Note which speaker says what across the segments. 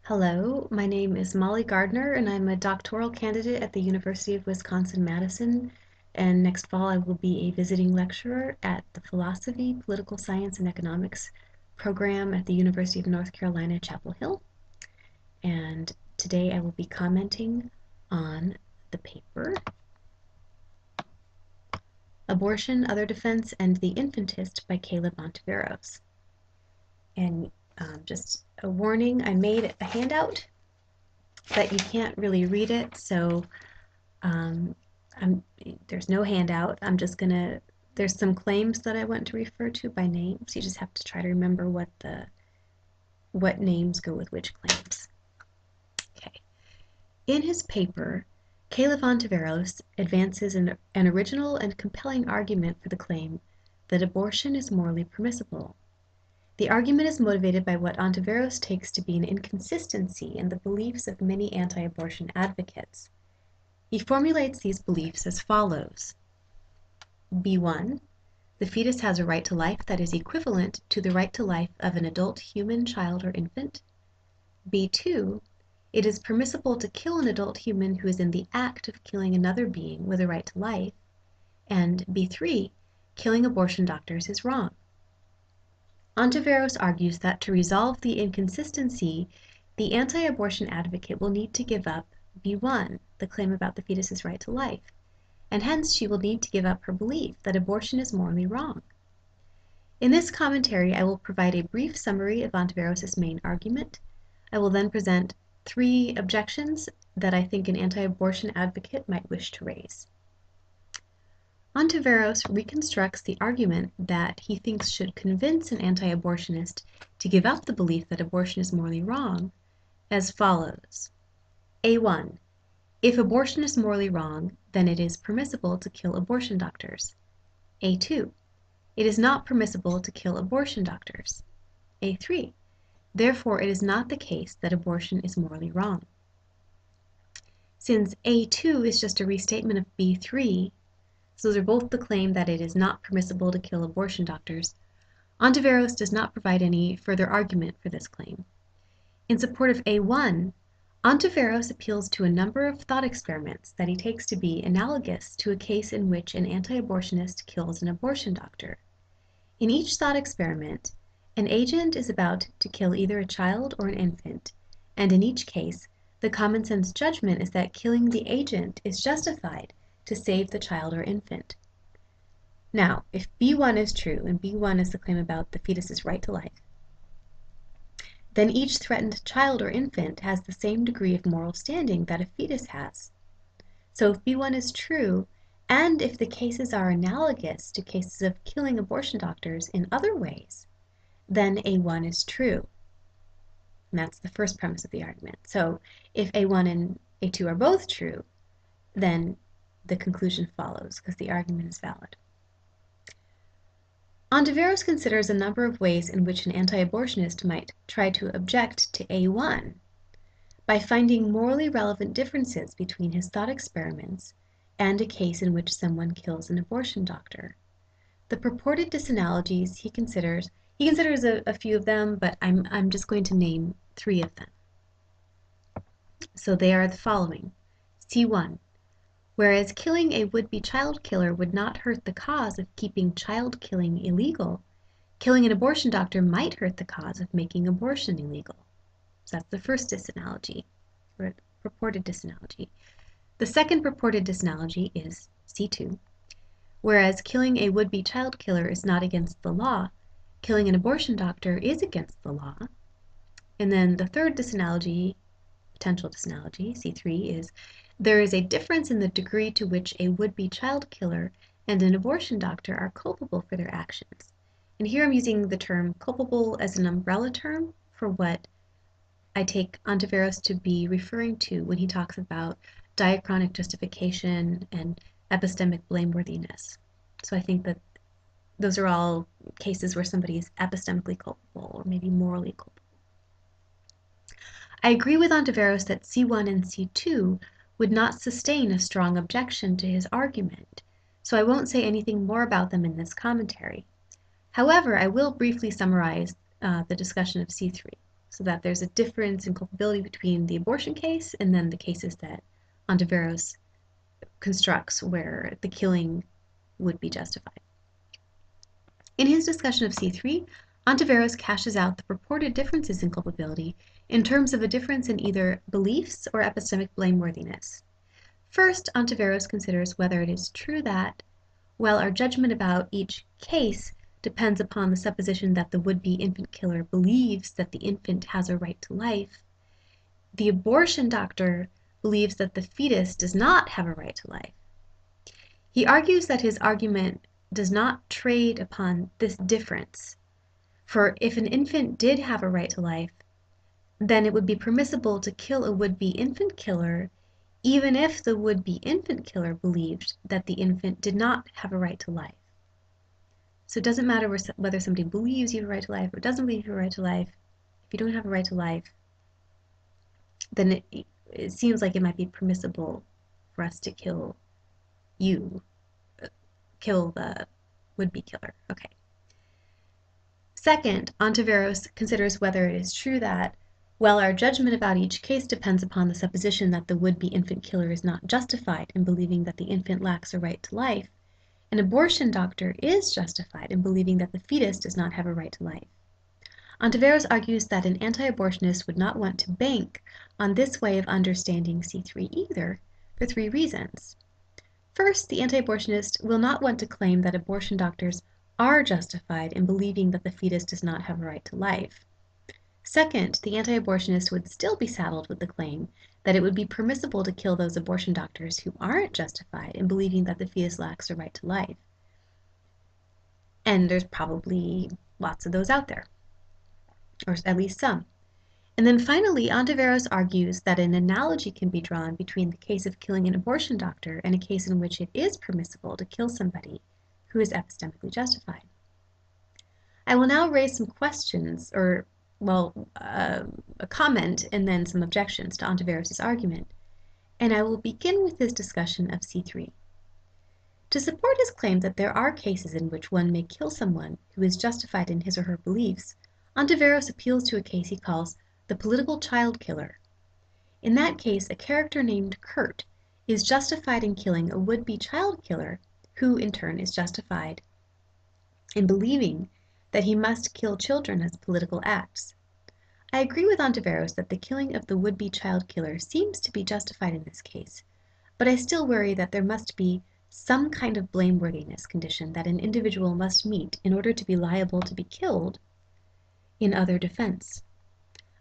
Speaker 1: Hello, my name is Molly Gardner, and I'm a doctoral candidate at the University of Wisconsin-Madison. And next fall, I will be a visiting lecturer at the Philosophy, Political Science, and Economics program at the University of North Carolina, Chapel Hill. And today I will be commenting on the paper Abortion, Other Defense, and the Infantist by Caleb Ontiveros. And just a warning, I made a handout but you can't really read it, so um, there's no handout. There's some claims that I want to refer to by names. You just have to try to remember what names go with which claims. Okay. In his paper, Caleb Ontiveros advances an original and compelling argument for the claim that abortion is morally permissible. The argument is motivated by what Ontiveros takes to be an inconsistency in the beliefs of many anti-abortion advocates. He formulates these beliefs as follows. B1. The fetus has a right to life that is equivalent to the right to life of an adult human child or infant. B2. It is permissible to kill an adult human who is in the act of killing another being with a right to life. And B3. Killing abortion doctors is wrong. Ontiveros argues that to resolve the inconsistency, the anti-abortion advocate will need to give up B1, the claim about the fetus's right to life, and hence she will need to give up her belief that abortion is morally wrong. In this commentary, I will provide a brief summary of Ontiveros' main argument. I will then present 3 objections that I think an anti-abortion advocate might wish to raise. Ontiveros reconstructs the argument that he thinks should convince an anti-abortionist to give up the belief that abortion is morally wrong as follows. A1. If abortion is morally wrong, then it is permissible to kill abortion doctors. A2. It is not permissible to kill abortion doctors. A3. Therefore, it is not the case that abortion is morally wrong. Since A2 is just a restatement of B3, so those are both the claim that it is not permissible to kill abortion doctors, Ontiveros does not provide any further argument for this claim. In support of A1, Ontiveros appeals to a number of thought experiments that he takes to be analogous to a case in which an anti-abortionist kills an abortion doctor. In each thought experiment, an agent is about to kill either a child or an infant, and in each case, the common sense judgment is that killing the agent is justified to save the child or infant. Now, if B1 is true, and B1 is the claim about the fetus's right to life, then each threatened child or infant has the same degree of moral standing that a fetus has. So if B1 is true, and if the cases are analogous to cases of killing abortion doctors in other ways, then A1 is true. And that's the first premise of the argument. So if A1 and A2 are both true, then the conclusion follows because the argument is valid. Ontiveros considers a number of ways in which an anti-abortionist might try to object to A1 by finding morally relevant differences between his thought experiments and a case in which someone kills an abortion doctor. The purported disanalogies he considers a few of them, but I'm just going to name 3 of them. So they are the following. C1. Whereas killing a would-be child killer would not hurt the cause of keeping child killing illegal, killing an abortion doctor might hurt the cause of making abortion illegal. So that's the first disanalogy, or purported disanalogy. The second purported disanalogy is C2. Whereas killing a would-be child killer is not against the law, killing an abortion doctor is against the law. And then the third disanalogy, potential disanalogy, C3, is there is a difference in the degree to which a would-be child killer and an abortion doctor are culpable for their actions. And here I'm using the term culpable as an umbrella term for what I take Ontiveros to be referring to when he talks about diachronic justification and epistemic blameworthiness. So I think that those are all cases where somebody is epistemically culpable or maybe morally culpable. I agree with Ontiveros that C1 and C2 would not sustain a strong objection to his argument, so I won't say anything more about them in this commentary. However, I will briefly summarize the discussion of C3. so that there's a difference in culpability between the abortion case and then the cases that Ontiveros constructs where the killing would be justified. In his discussion of C3, Ontiveros cashes out the purported differences in culpability in terms of a difference in either beliefs or epistemic blameworthiness. First, Ontiveros considers whether it is true that, while our judgment about each case depends upon the supposition that the would-be infant killer believes that the infant has a right to life, the abortion doctor believes that the fetus does not have a right to life. He argues that his argument does not trade upon this difference, for if an infant did have a right to life, then it would be permissible to kill a would-be infant killer even if the would-be infant killer believed that the infant did not have a right to life. So it doesn't matter whether somebody believes you have a right to life or doesn't believe you have a right to life. If you don't have a right to life, then it seems like it might be permissible for us to kill you, kill the would-be killer. Okay. Second, Ontiveros considers whether it is true that, while our judgment about each case depends upon the supposition that the would-be infant killer is not justified in believing that the infant lacks a right to life, an abortion doctor is justified in believing that the fetus does not have a right to life. Ontiveros argues that an anti-abortionist would not want to bank on this way of understanding C3 either, for three reasons. First, the anti-abortionist will not want to claim that abortion doctors are justified in believing that the fetus does not have a right to life. Second, the anti-abortionist would still be saddled with the claim that it would be permissible to kill those abortion doctors who aren't justified in believing that the fetus lacks a right to life. And there's probably lots of those out there, or at least some. And then finally, Ontiveros argues that an analogy can be drawn between the case of killing an abortion doctor and a case in which it is permissible to kill somebody who is epistemically justified. I will now raise some questions, or a comment and then some objections to Ontiveros' argument, and I will begin with his discussion of C3. To support his claim that there are cases in which one may kill someone who is justified in his or her beliefs, Ontiveros appeals to a case he calls the political child killer. In that case, a character named Kurt is justified in killing a would-be child killer who, in turn, is justified in believing that he must kill children as political acts. I agree with Ontiveros that the killing of the would-be child killer seems to be justified in this case, but I still worry that there must be some kind of blameworthiness condition that an individual must meet in order to be liable to be killed in other defense.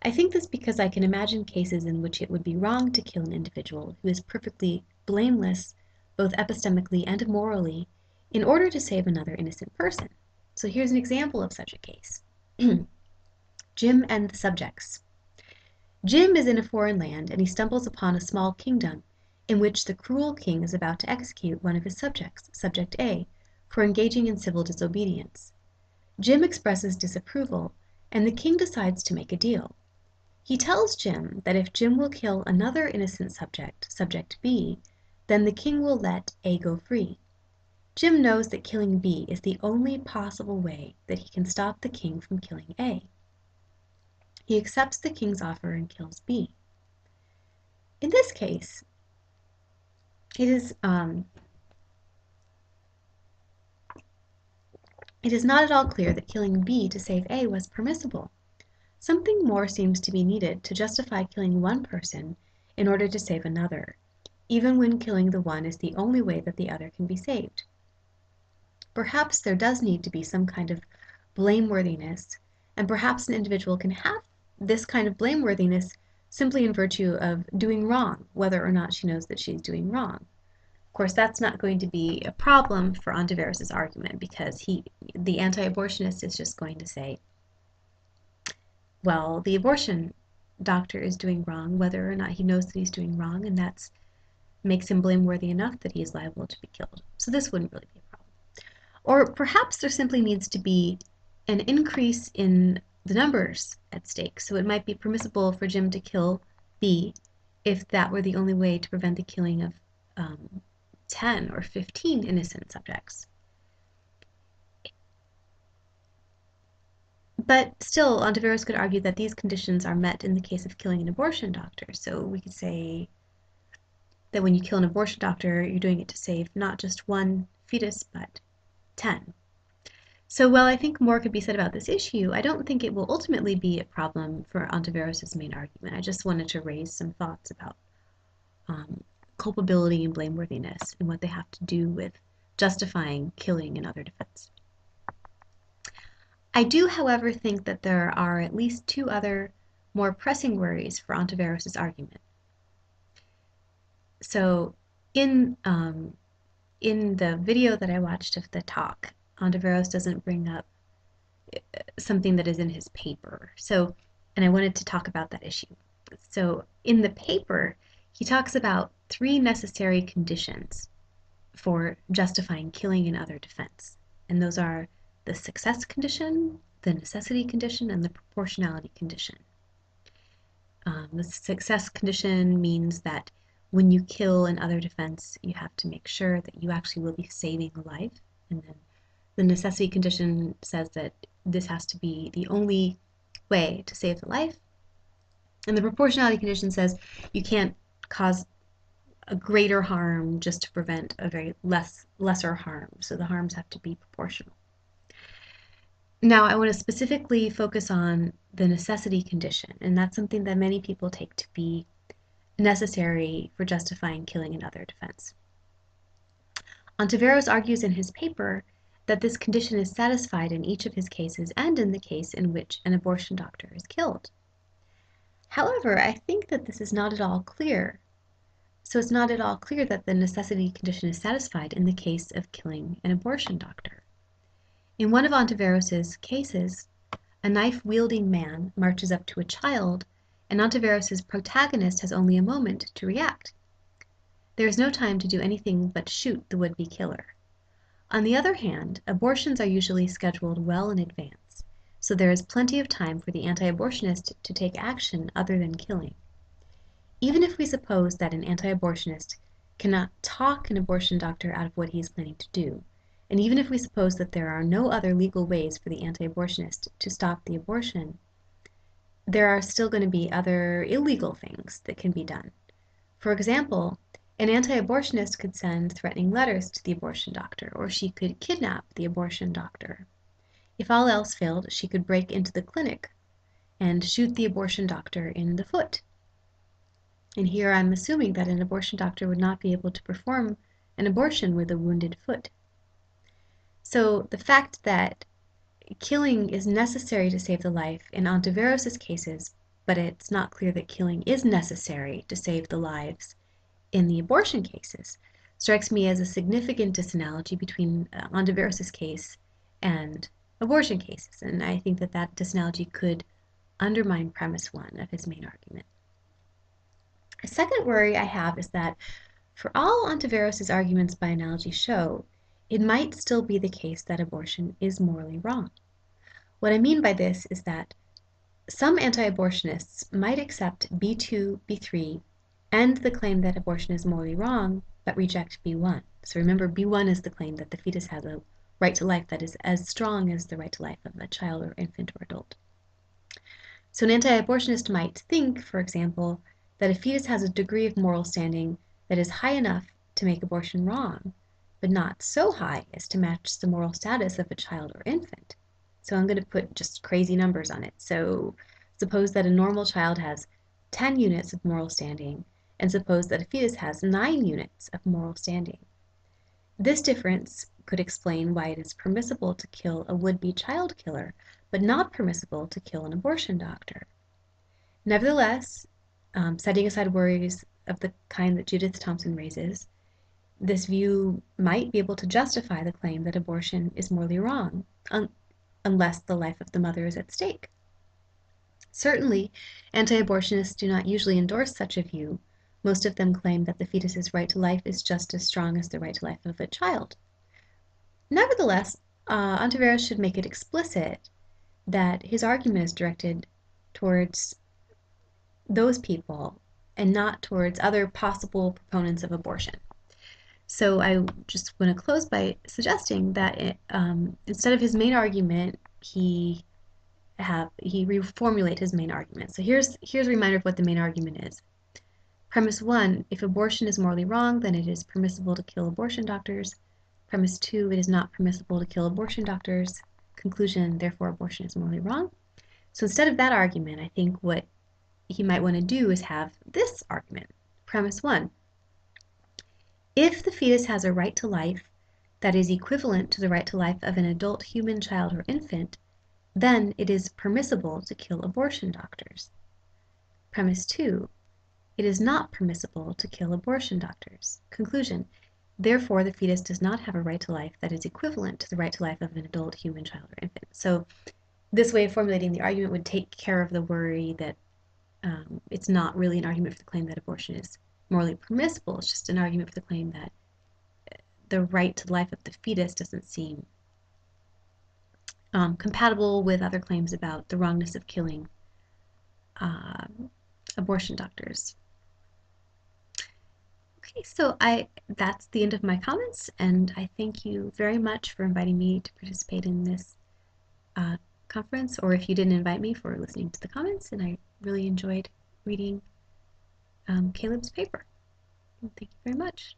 Speaker 1: I think this because I can imagine cases in which it would be wrong to kill an individual who is perfectly blameless, both epistemically and morally, in order to save another innocent person. So here's an example of such a case. Jim and the subjects. Jim is in a foreign land and he stumbles upon a small kingdom in which the cruel king is about to execute one of his subjects, subject A, for engaging in civil disobedience. Jim expresses disapproval and the king decides to make a deal. He tells Jim that if Jim will kill another innocent subject, subject B, then the king will let A go free. Jim knows that killing B is the only possible way that he can stop the king from killing A. He accepts the king's offer and kills B. In this case, it is not at all clear that killing B to save A was permissible. Something more seems to be needed to justify killing one person in order to save another, even when killing the one is the only way that the other can be saved. Perhaps there does need to be some kind of blameworthiness, and perhaps an individual can have this kind of blameworthiness simply in virtue of doing wrong, whether or not she knows that she's doing wrong. Of course, that's not going to be a problem for Ontiveros' argument because the anti-abortionist is just going to say, well, the abortion doctor is doing wrong, whether or not he knows that he's doing wrong, and that makes him blameworthy enough that he is liable to be killed. So this wouldn't really be a problem. Or perhaps there simply needs to be an increase in the numbers at stake. So it might be permissible for Jim to kill B if that were the only way to prevent the killing of 10 or 15 innocent subjects. But still, Ontiveros could argue that these conditions are met in the case of killing an abortion doctor. So we could say that when you kill an abortion doctor, you're doing it to save not just one fetus, but 10. So while I think more could be said about this issue, I don't think it will ultimately be a problem for Ontiveros' main argument. I just wanted to raise some thoughts about culpability and blameworthiness and what they have to do with justifying killing in other defense. I do, however, think that there are at least two other more pressing worries for Ontiveros' argument. So in the video that I watched of the talk, Ontiveros doesn't bring up something that is in his paper. And I wanted to talk about that issue. So in the paper, he talks about 3 necessary conditions for justifying killing in other defense. And those are the success condition, the necessity condition, and the proportionality condition. The success condition means that when you kill in other defense, you have to make sure that you actually will be saving a life. And then the necessity condition says that this has to be the only way to save the life. And the proportionality condition says you can't cause a greater harm just to prevent a very lesser harm. So the harms have to be proportional. Now, I want to specifically focus on the necessity condition, and that's something that many people take to be necessary for justifying killing in other defense. Ontiveros argues in his paper that this condition is satisfied in each of his cases and in the case in which an abortion doctor is killed. However, I think that this is not at all clear. So it's not at all clear that the necessity condition is satisfied in the case of killing an abortion doctor. In one of Ontiveros' cases, a knife-wielding man marches up to a child, and Ontiveros' protagonist has only a moment to react. There is no time to do anything but shoot the would-be killer. On the other hand, abortions are usually scheduled well in advance, so there is plenty of time for the anti-abortionist to take action other than killing. Even if we suppose that an anti-abortionist cannot talk an abortion doctor out of what he is planning to do, and even if we suppose that there are no other legal ways for the anti-abortionist to stop the abortion, there are still going to be other illegal things that can be done. For example, an anti-abortionist could send threatening letters to the abortion doctor, or she could kidnap the abortion doctor. If all else failed, she could break into the clinic and shoot the abortion doctor in the foot. And here I'm assuming that an abortion doctor would not be able to perform an abortion with a wounded foot. So the fact that killing is necessary to save the life in Ontiveros' cases, but it's not clear that killing is necessary to save the lives in the abortion cases, strikes me as a significant disanalogy between Ontiveros' case and abortion cases. And I think that that disanalogy could undermine premise 1 of his main argument. A second worry I have is that for all Ontiveros' arguments by analogy show, it might still be the case that abortion is morally wrong. What I mean by this is that some anti-abortionists might accept B2, B3, and the claim that abortion is morally wrong, but reject B1. So remember, B1 is the claim that the fetus has a right to life that is as strong as the right to life of a child or infant or adult. So an anti-abortionist might think, for example, that a fetus has a degree of moral standing that is high enough to make abortion wrong, but not so high as to match the moral status of a child or infant. So I'm going to put just crazy numbers on it. So suppose that a normal child has 10 units of moral standing, and suppose that a fetus has 9 units of moral standing. This difference could explain why it is permissible to kill a would-be child killer, but not permissible to kill an abortion doctor. Nevertheless, setting aside worries of the kind that Judith Thompson raises, this view might be able to justify the claim that abortion is morally wrong, unless the life of the mother is at stake. Certainly, anti-abortionists do not usually endorse such a view. Most of them claim that the fetus's right to life is just as strong as the right to life of a child. Nevertheless, Ontiveros should make it explicit that his argument is directed towards those people and not towards other possible proponents of abortion. So I just want to close by suggesting that instead of his main argument, he reformulate his main argument. So here's a reminder of what the main argument is. Premise 1, if abortion is morally wrong, then it is permissible to kill abortion doctors. Premise 2, it is not permissible to kill abortion doctors. Conclusion, therefore abortion is morally wrong. So instead of that argument, I think what he might want to do is have this argument. Premise 1, if the fetus has a right to life that is equivalent to the right to life of an adult human child or infant, then it is permissible to kill abortion doctors. Premise 2, it is not permissible to kill abortion doctors. Conclusion, therefore the fetus does not have a right to life that is equivalent to the right to life of an adult human child or infant. So this way of formulating the argument would take care of the worry that it's not really an argument for the claim that abortion is morally permissible. It's just an argument for the claim that the right to life of the fetus doesn't seem compatible with other claims about the wrongness of killing abortion doctors. Okay, so that's the end of my comments, and I thank you very much for inviting me to participate in this conference, or if you didn't invite me, for listening to the comments, and I really enjoyed reading Caleb's paper. Thank you very much.